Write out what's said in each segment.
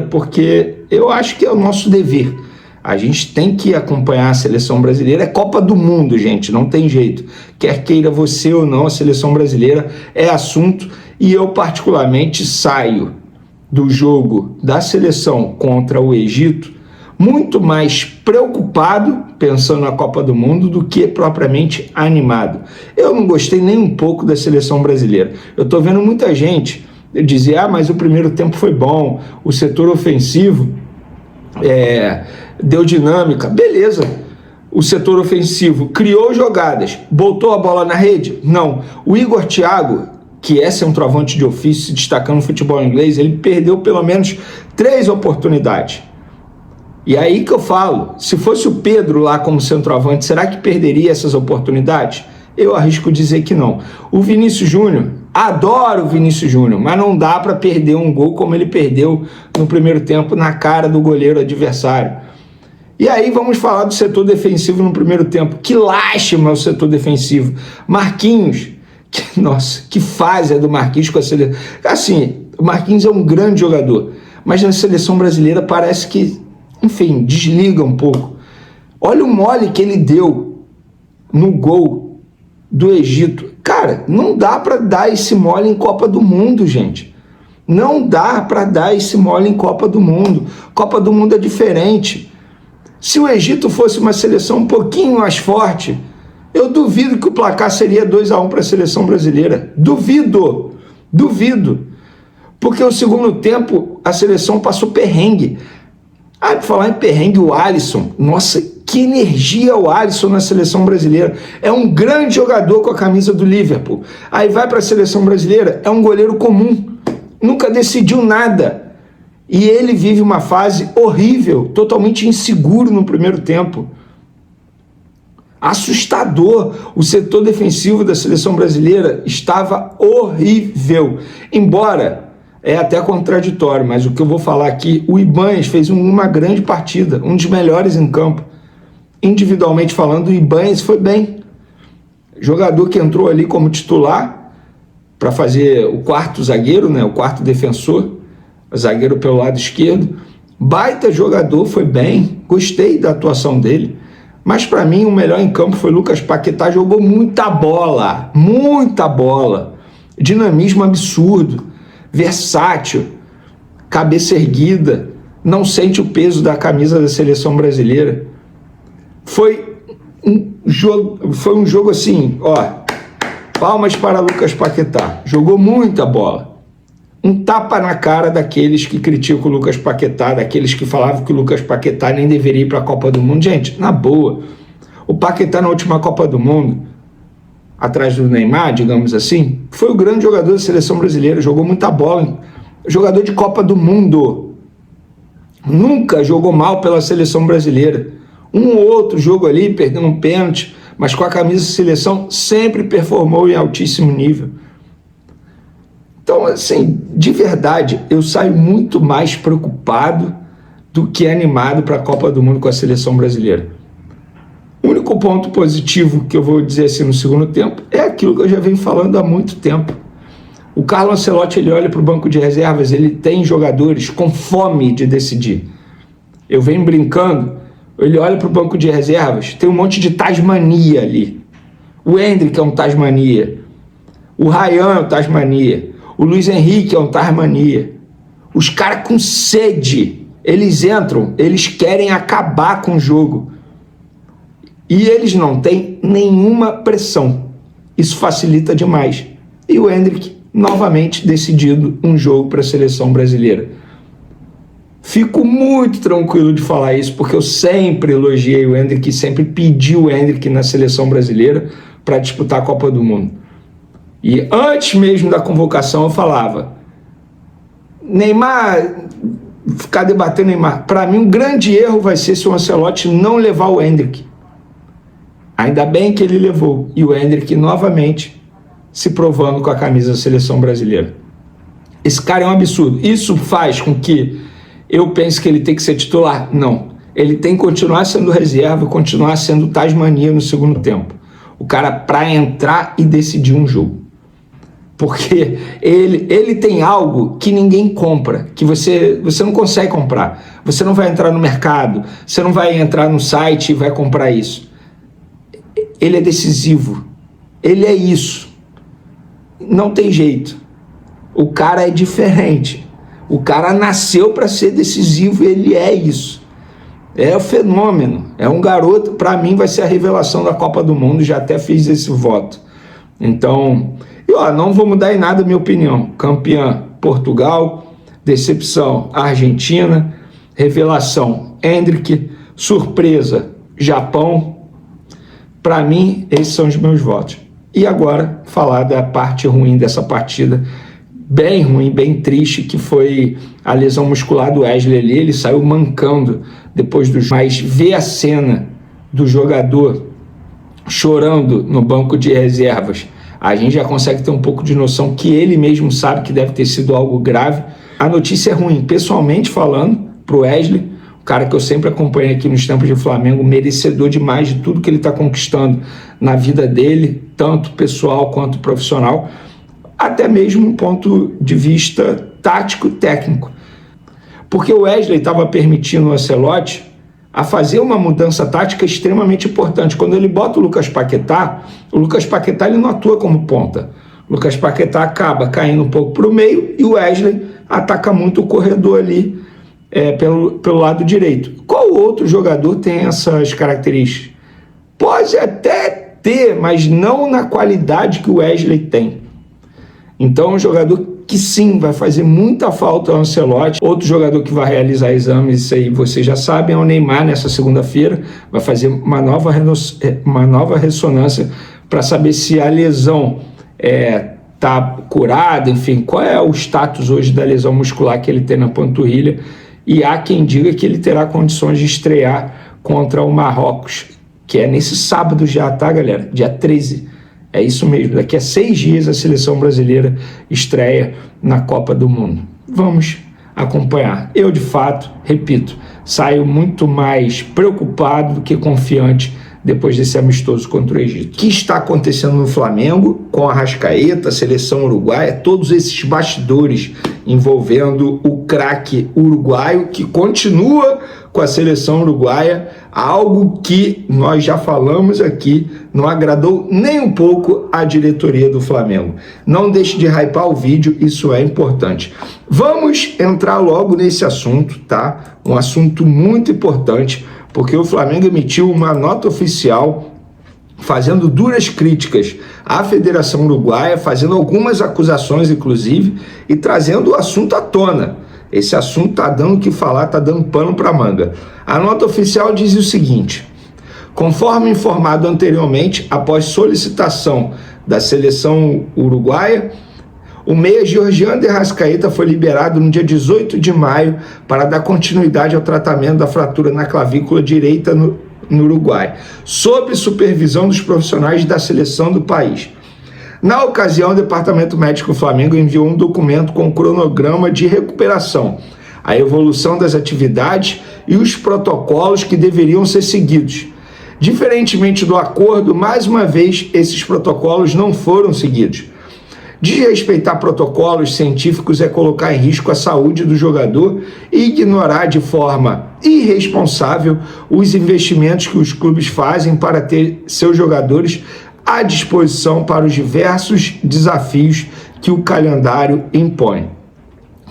porque eu acho que é o nosso dever. A gente tem que acompanhar a seleção brasileira. É Copa do Mundo, gente, não tem jeito. Quer queira você ou não, a seleção brasileira é assunto, e eu particularmente saio do jogo da seleção contra o Egito muito mais preocupado, pensando na Copa do Mundo, do que propriamente animado. Eu não gostei nem um pouco da seleção brasileira. Eu estou vendo muita gente dizer, mas o primeiro tempo foi bom, o setor ofensivo deu dinâmica. Beleza, o setor ofensivo criou jogadas, botou a bola na rede? Não. O Igor Thiago, que é centroavante de ofício, se destacando no futebol inglês, ele perdeu pelo menos 3 oportunidades. E aí que eu falo, se fosse o Pedro lá como centroavante, será que perderia essas oportunidades? Eu arrisco dizer que não. O Vinícius Júnior, adoro o Vinícius Júnior, mas não dá para perder um gol como ele perdeu no primeiro tempo na cara do goleiro adversário. E aí vamos falar do setor defensivo no primeiro tempo. Que lástima o setor defensivo. Marquinhos, nossa, que fase é do Marquinhos com a seleção. Assim, o Marquinhos é um grande jogador, mas na seleção brasileira parece que, enfim, desliga um pouco. Olha o mole que ele deu no gol do Egito. Cara, não dá para dar esse mole em Copa do Mundo, gente. Não dá para dar esse mole em Copa do Mundo. Copa do Mundo é diferente. Se o Egito fosse uma seleção um pouquinho mais forte, eu duvido que o placar seria 2-1 para a seleção brasileira. Duvido. Porque o segundo tempo a seleção passou perrengue. Por falar em perrengue, o Alisson, nossa, que energia o Alisson na seleção brasileira. É um grande jogador com a camisa do Liverpool. Aí vai para a seleção brasileira, é um goleiro comum, nunca decidiu nada. E ele vive uma fase horrível, totalmente inseguro no primeiro tempo. Assustador. O setor defensivo da seleção brasileira estava horrível. Embora, é até contraditório, mas o que eu vou falar aqui, o Ibañez fez uma grande partida, um dos melhores em campo. Individualmente falando, o Ibañez foi bem. Jogador que entrou ali como titular para fazer o quarto zagueiro, né, o quarto defensor, zagueiro pelo lado esquerdo. Baita jogador, foi bem, gostei da atuação dele. Mas para mim o melhor em campo foi Lucas Paquetá, jogou muita bola, dinamismo absurdo, versátil, cabeça erguida, não sente o peso da camisa da seleção brasileira. Foi um jogo assim, palmas para Lucas Paquetá, jogou muita bola. Um tapa na cara daqueles que criticam o Lucas Paquetá, daqueles que falavam que o Lucas Paquetá nem deveria ir para a Copa do Mundo. Gente, na boa, o Paquetá na última Copa do Mundo, atrás do Neymar, digamos assim, foi o grande jogador da seleção brasileira, jogou muita bola, jogador de Copa do Mundo, nunca jogou mal pela seleção brasileira. Um ou outro jogo ali, perdendo um pênalti, mas com a camisa de seleção sempre performou em altíssimo nível. Então, assim, de verdade, eu saio muito mais preocupado do que animado para a Copa do Mundo com a seleção brasileira. O único ponto positivo que eu vou dizer assim no segundo tempo é aquilo que eu já venho falando há muito tempo. O Carlo Ancelotti, ele olha para o banco de reservas, ele tem jogadores com fome de decidir. Eu venho brincando, ele olha para o banco de reservas, tem um monte de Tasmania ali. O Endrick é um Tasmania, o Ryan é um Tasmania, o Luiz Henrique é um Tasmania. Os caras com sede, eles entram, eles querem acabar com o jogo. E eles não têm nenhuma pressão. Isso facilita demais. E o Endrick, novamente, decidido um jogo para a seleção brasileira. Fico muito tranquilo de falar isso, porque eu sempre elogiei o Endrick, sempre pedi o Endrick na seleção brasileira para disputar a Copa do Mundo. E antes mesmo da convocação eu falava, Neymar, ficar debatendo Neymar, para mim um grande erro vai ser se o Ancelotti não levar o Endrick. Ainda bem que ele levou, e o Endrick novamente se provando com a camisa da seleção brasileira. Esse cara é um absurdo. Isso faz com que eu pense que ele tem que ser titular? Não. Ele tem que continuar sendo reserva, continuar sendo Tasmania no segundo tempo. O cara para entrar e decidir um jogo. porque ele tem algo que ninguém compra, que você não consegue comprar. Você não vai entrar no mercado, você não vai entrar no site e vai comprar isso. Ele é decisivo, ele é isso. Não tem jeito. O cara é diferente. O cara nasceu para ser decisivo, ele é isso. É o fenômeno, é um garoto, para mim vai ser a revelação da Copa do Mundo, já até fiz esse voto. Então, não vou mudar em nada a minha opinião. Campeã, Portugal. Decepção, Argentina. Revelação, Endrick. Surpresa, Japão. Para mim, esses são os meus votos. E agora, falar da parte ruim dessa partida, bem ruim, bem triste, que foi a lesão muscular do Wesley ali. Ele saiu mancando depois do jogo. Mas ver a cena do jogador chorando no banco de reservas, a gente já consegue ter um pouco de noção que ele mesmo sabe que deve ter sido algo grave. A notícia é ruim, pessoalmente falando, pro Wesley, o cara que eu sempre acompanho aqui nos tempos de Flamengo, merecedor demais de tudo que ele está conquistando na vida dele, tanto pessoal quanto profissional, até mesmo um ponto de vista tático, técnico. Porque o Wesley estava permitindo o Ancelotti a fazer uma mudança tática extremamente importante. Quando ele bota o Lucas Paquetá ele não atua como ponta. O Lucas Paquetá acaba caindo um pouco para o meio e o Wesley ataca muito o corredor ali pelo lado direito. Qual outro jogador tem essas características? Pode até ter, mas não na qualidade que o Wesley tem. Então é um jogador que sim, vai fazer muita falta ao Ancelotti. Outro jogador que vai realizar exames, isso aí vocês já sabem, é o Neymar nessa segunda-feira. Vai fazer uma nova ressonância para saber se a lesão está curada, enfim, qual é o status hoje da lesão muscular que ele tem na panturrilha. E há quem diga que ele terá condições de estrear contra o Marrocos, que é nesse sábado já, tá, galera? Dia 13. É isso mesmo, daqui a 6 dias a seleção brasileira estreia na Copa do Mundo. Vamos acompanhar. Eu, de fato, repito, saio muito mais preocupado do que confiante depois desse amistoso contra o Egito. O que está acontecendo no Flamengo com a Arrascaeta, a seleção uruguaia, todos esses bastidores envolvendo o craque uruguaio que continua com a seleção uruguaia, algo que nós já falamos aqui, não agradou nem um pouco a diretoria do Flamengo. Não deixe de hypar o vídeo, isso é importante. Vamos entrar logo nesse assunto, tá? Um assunto muito importante, porque o Flamengo emitiu uma nota oficial fazendo duras críticas à Federação Uruguaia, fazendo algumas acusações, inclusive, e trazendo o assunto à tona. Esse assunto está dando o que falar, está dando pano para manga. A nota oficial diz o seguinte: conforme informado anteriormente, após solicitação da seleção uruguaia, o meia Georgiano de Arrascaeta foi liberado no dia 18 de maio para dar continuidade ao tratamento da fratura na clavícula direita no Uruguai, sob supervisão dos profissionais da seleção do país. Na ocasião, o Departamento Médico do Flamengo enviou um documento com cronograma de recuperação, a evolução das atividades e os protocolos que deveriam ser seguidos. Diferentemente do acordo, mais uma vez, esses protocolos não foram seguidos. Desrespeitar protocolos científicos é colocar em risco a saúde do jogador e ignorar de forma irresponsável os investimentos que os clubes fazem para ter seus jogadores à disposição para os diversos desafios que o calendário impõe.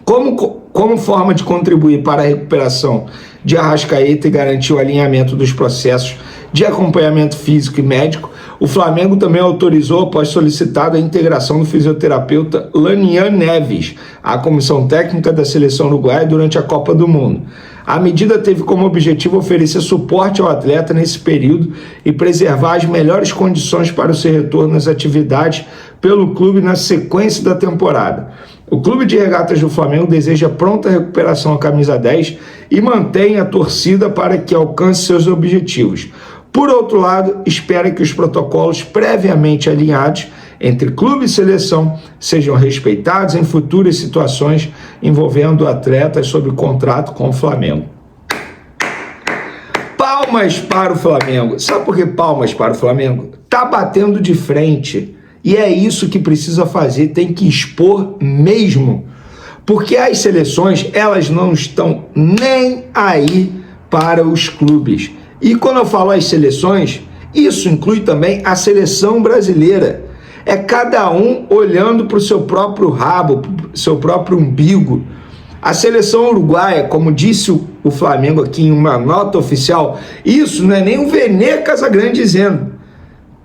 Como forma de contribuir para a recuperação de Arrascaeta e garantir o alinhamento dos processos de acompanhamento físico e médico, o Flamengo também autorizou, após solicitado, a integração do fisioterapeuta Lanian Neves à comissão técnica da seleção uruguaia durante a Copa do Mundo. A medida teve como objetivo oferecer suporte ao atleta nesse período e preservar as melhores condições para o seu retorno às atividades pelo clube na sequência da temporada. O Clube de Regatas do Flamengo deseja pronta recuperação à camisa 10 e mantém a torcida para que alcance seus objetivos. Por outro lado, espera que os protocolos previamente alinhados entre clube e seleção sejam respeitados em futuras situações envolvendo atletas sob contrato com o Flamengo. Palmas para o Flamengo. Sabe por que palmas para o Flamengo? Tá batendo de frente E é isso que precisa fazer, tem que expor mesmo. Porque as seleções, elas não estão nem aí para os clubes. E quando eu falo as seleções, isso inclui também a seleção brasileira. É cada um olhando para o seu próprio rabo, para o seu próprio umbigo. A seleção uruguaia, como disse o Flamengo aqui em uma nota oficial, isso não é nem o Vene Casagrande dizendo,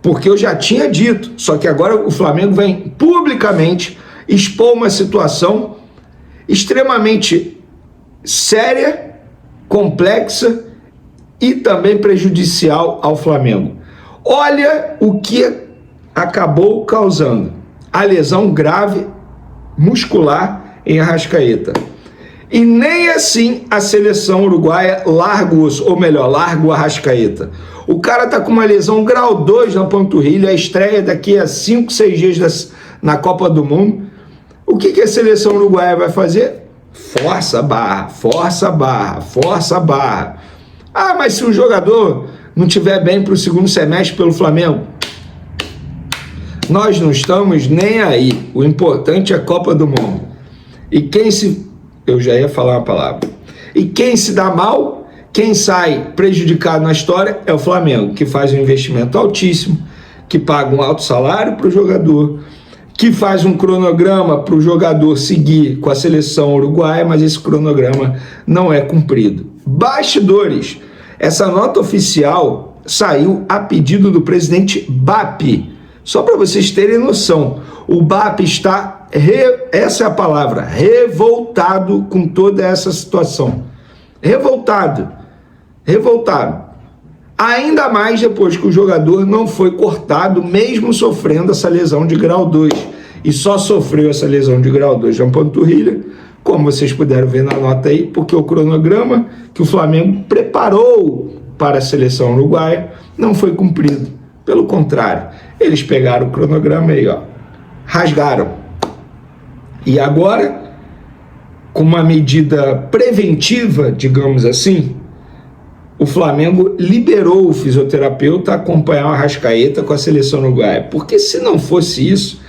porque eu já tinha dito, só que agora o Flamengo vem publicamente expor uma situação extremamente séria, complexa e também prejudicial ao Flamengo. Olha o que acabou causando a lesão grave muscular em Arrascaeta. E nem assim a seleção uruguaia larga o Arrascaeta. O cara tá com uma lesão grau 2 na panturrilha, a estreia daqui a 5, 6 dias na Copa do Mundo. O que a seleção uruguaia vai fazer? Força a barra, força a barra, força a barra. Ah, mas se o jogador não estiver bem para o segundo semestre pelo Flamengo, nós não estamos nem aí. O importante é a Copa do Mundo. E quem se... Eu já ia falar uma palavra. E quem se dá mal, quem sai prejudicado na história é o Flamengo, que faz um investimento altíssimo, que paga um alto salário para o jogador, que faz um cronograma para o jogador seguir com a seleção uruguaia, mas esse cronograma não é cumprido. Bastidores. Essa nota oficial saiu a pedido do presidente BAP. Só para vocês terem noção, o BAP está, essa é a palavra, revoltado com toda essa situação. Revoltado. Ainda mais depois que o jogador não foi cortado, mesmo sofrendo essa lesão de grau 2. E só sofreu essa lesão de grau 2 na panturrilha, como vocês puderam ver na nota aí, porque o cronograma que o Flamengo preparou para a seleção uruguaia não foi cumprido. Pelo contrário, eles pegaram o cronograma aí, ó, rasgaram. E agora, com uma medida preventiva, digamos assim, o Flamengo liberou o fisioterapeuta a acompanhar o Arrascaeta com a seleção uruguaia. Porque se não fosse isso,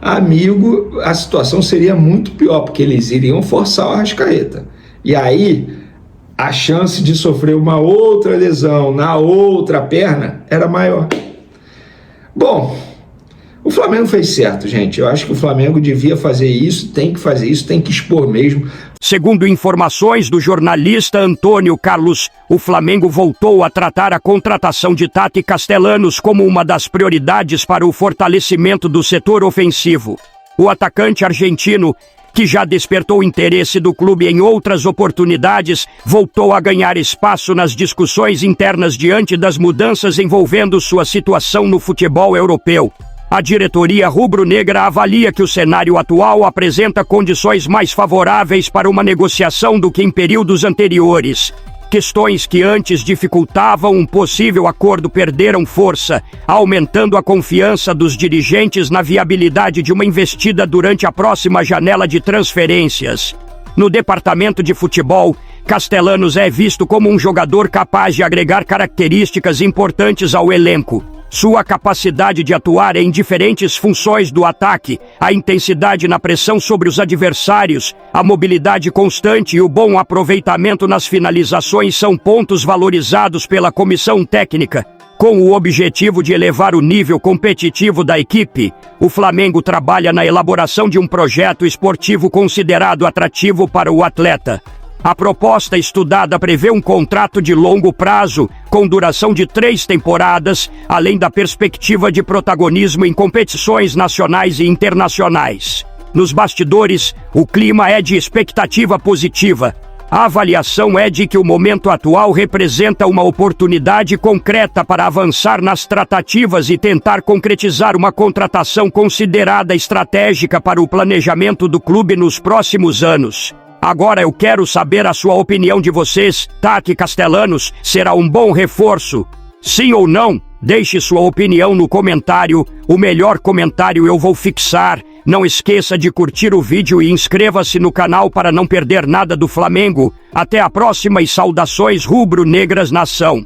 amigo, a situação seria muito pior, porque eles iriam forçar o Arrascaeta. E aí, a chance de sofrer uma outra lesão na outra perna era maior. Bom, o Flamengo fez certo, gente. Eu acho que o Flamengo devia fazer isso, tem que fazer isso, tem que expor mesmo. Segundo informações do jornalista Antônio Carlos, o Flamengo voltou a tratar a contratação de Tati Castellanos como uma das prioridades para o fortalecimento do setor ofensivo. O atacante argentino, que já despertou interesse do clube em outras oportunidades, voltou a ganhar espaço nas discussões internas diante das mudanças envolvendo sua situação no futebol europeu. A diretoria rubro-negra avalia que o cenário atual apresenta condições mais favoráveis para uma negociação do que em períodos anteriores. Questões que antes dificultavam um possível acordo perderam força, aumentando a confiança dos dirigentes na viabilidade de uma investida durante a próxima janela de transferências. No departamento de futebol, Castellanos é visto como um jogador capaz de agregar características importantes ao elenco. Sua capacidade de atuar em diferentes funções do ataque, a intensidade na pressão sobre os adversários, a mobilidade constante e o bom aproveitamento nas finalizações são pontos valorizados pela comissão técnica. Com o objetivo de elevar o nível competitivo da equipe, o Flamengo trabalha na elaboração de um projeto esportivo considerado atrativo para o atleta. A proposta estudada prevê um contrato de longo prazo, com duração de 3 temporadas, além da perspectiva de protagonismo em competições nacionais e internacionais. Nos bastidores, o clima é de expectativa positiva. A avaliação é de que o momento atual representa uma oportunidade concreta para avançar nas tratativas e tentar concretizar uma contratação considerada estratégica para o planejamento do clube nos próximos anos. Agora eu quero saber a sua opinião de vocês. Tati Castellanos será um bom reforço? Sim ou não? Deixe sua opinião no comentário. O melhor comentário eu vou fixar. Não esqueça de curtir o vídeo e inscreva-se no canal para não perder nada do Flamengo. Até a próxima e saudações rubro-negras nação.